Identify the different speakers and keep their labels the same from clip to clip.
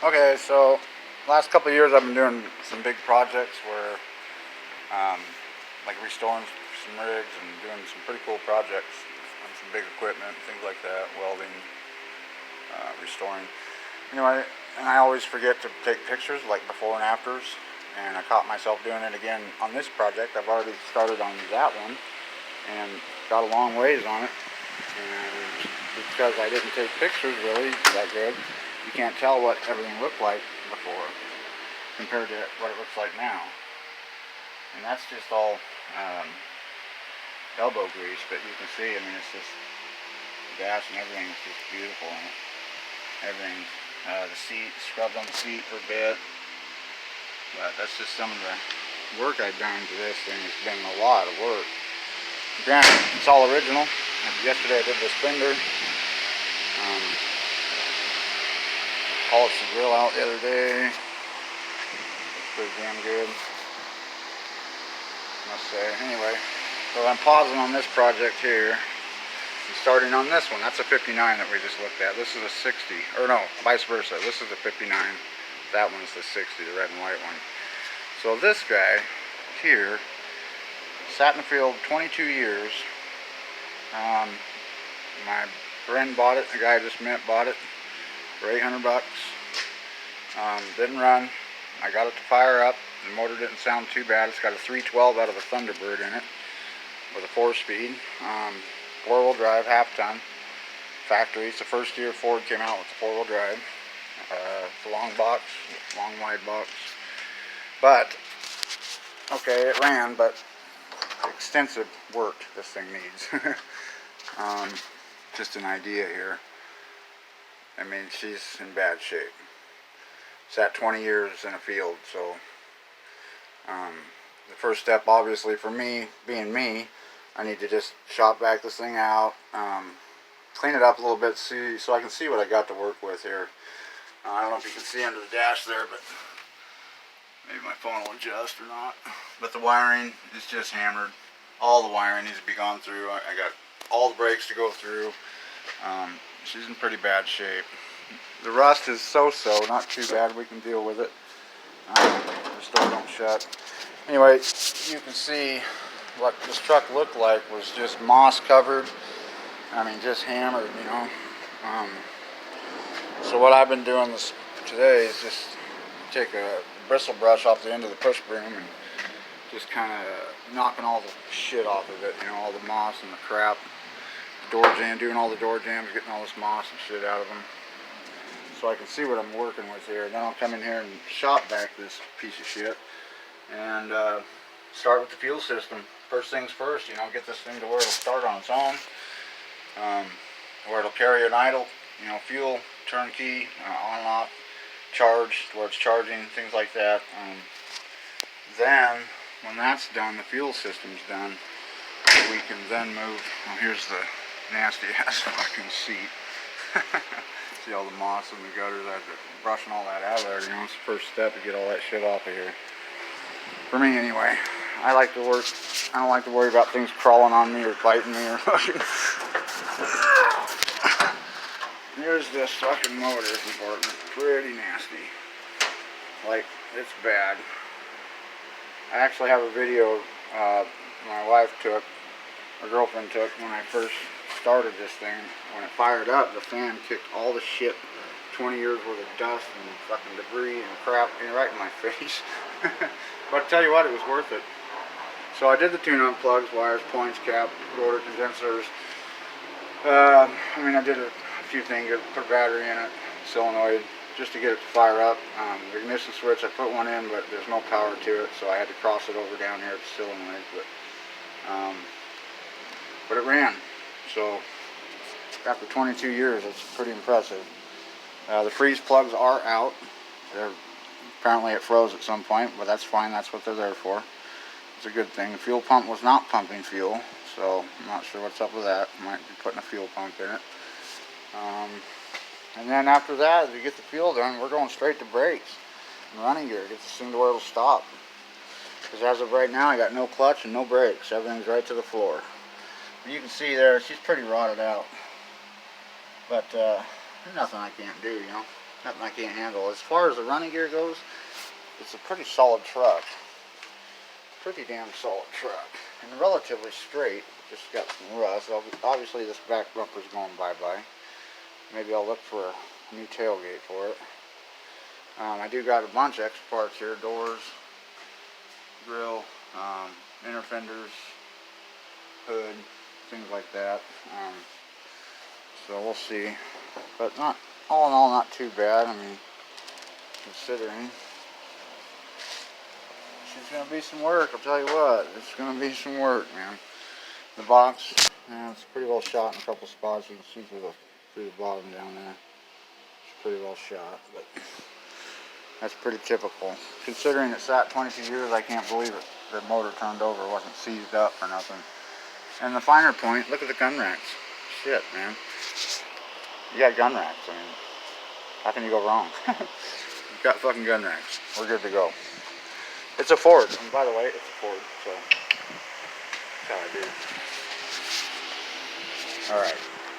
Speaker 1: Okay, so last couple of years I've been doing some big projects where, like restoring some rigs and doing some pretty cool projects on some big equipment, things like that, welding, restoring. Anyway, and I always forget to take pictures like before and afters, and I caught myself doing it again on this project. I've already started on that one and got a long ways on it, and because I didn't take pictures really that good, you can't tell what everything looked like before compared to what it looks like now. And that's just all elbow grease, but you can see, I mean, it's just gas and everything is just beautiful in it. Everything, the seat, scrubbed on the seat for a bit, but that's just some of the work I've done to this thing. It's been a lot of work. Granted, it's all original. Yesterday I did this fender. Polished the grill out the other day. It's pretty damn good, I must say. Anyway, so I'm pausing on this project here and starting on this one. That's a 59 that we just looked at. This is a 60, or no, vice versa. This is a 59. That one's the 60, the red and white one. So this guy here sat in the field 22 years. My friend bought it. The guy I just met bought it for $800. Didn't run. I got it to fire up. The motor didn't sound too bad. It's got a 312 out of a Thunderbird in it with a 4-speed, 4-wheel drive, half-ton, factory. It's the first year Ford came out with the 4-wheel drive. It's a long box, long wide box. But okay, it ran, but extensive work this thing needs. Just an idea here. I mean, she's in bad shape. Sat 20 years in a field, so the first step, obviously, for me, being me, I need to just shop back this thing out, clean it up a little bit, so I can see what I got to work with here. I don't know if you can see under the dash there, but maybe my phone will adjust or not. But the wiring is just hammered. All the wiring needs to be gone through. I got all the brakes to go through. She's in pretty bad shape. The rust is so-so, not too bad. We can deal with it. The store don't shut. Anyway, you can see what this truck looked like was just moss covered. I mean, just hammered, you know. So what I've been doing today is just take a bristle brush off the end of the push broom and just kind of knocking all the shit off of it, you know, all the moss and the crap. Door jam, doing all the door jams, getting all this moss and shit out of them, so I can see what I'm working with here. Then I'll come in here and shop back this piece of shit and start with the fuel system. First things first, you know, get this thing to where it'll start on its own, where it'll carry an idle, you know, fuel, turnkey, on and off, charge, where it's charging, things like that. Then, when that's done, the fuel system's done, we can then move. Oh, here's the nasty ass fucking seat. See all the moss in the gutters. I had to brushing all that out of there. You know, it's the first step to get all that shit off of here. For me, anyway. I like to work. I don't like to worry about things crawling on me or biting me or fucking. Here's this fucking motor compartment. Pretty nasty. Like, it's bad. I actually have a video my wife took, my girlfriend took, when I first started this thing. When it fired up, the fan kicked all the shit, 20 years worth of dust and fucking debris and crap, right in my face. But I tell you what, it was worth it. So I did the tune-up plugs, wires, points, cap, rotor condensers. I mean, I did a few things, put a battery in it, solenoid, just to get it to fire up. The ignition switch, I put one in, but there's no power to it, so I had to cross it over down here at the solenoid. But it ran. So after 22 years, it's pretty impressive. The freeze plugs are out. Apparently it froze at some point, but that's fine. That's what they're there for. It's a good thing. The fuel pump was not pumping fuel, so I'm not sure what's up with that. Might be putting a fuel pump in it. And then after that, as we get the fuel done, we're going straight to brakes and running gear. Get this thing to where it'll stop. Because as of right now, I got no clutch and no brakes. Everything's right to the floor. But you can see there, she's pretty rotted out. But there's nothing I can't do, you know. nothing I can't handle. As far as the running gear goes, it's a pretty solid truck. Pretty damn solid truck. And relatively straight. Just got some rust. Obviously this back bumper's going bye-bye. Maybe I'll look for a new tailgate for it. I do got a bunch of extra parts here. Doors, grill, inner fenders, hood, things like that. So we'll see. But not, all in all, not too bad. I mean, considering. It's going to be some work, I'll tell you what. It's going to be some work, man. The box, it's pretty well shot in a couple spots. You can see through the bottom down there. It's pretty well shot, but that's pretty typical. Considering it sat 22 years, I can't believe it. The motor turned over, wasn't seized up or nothing. And the finer point, look at the gun racks. Shit, man. You got gun racks. I mean, how can you go wrong? You've got fucking gun racks. We're good to go. It's a Ford, and by the way, it's a Ford, so that's how I do. Alright,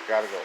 Speaker 1: gotta go.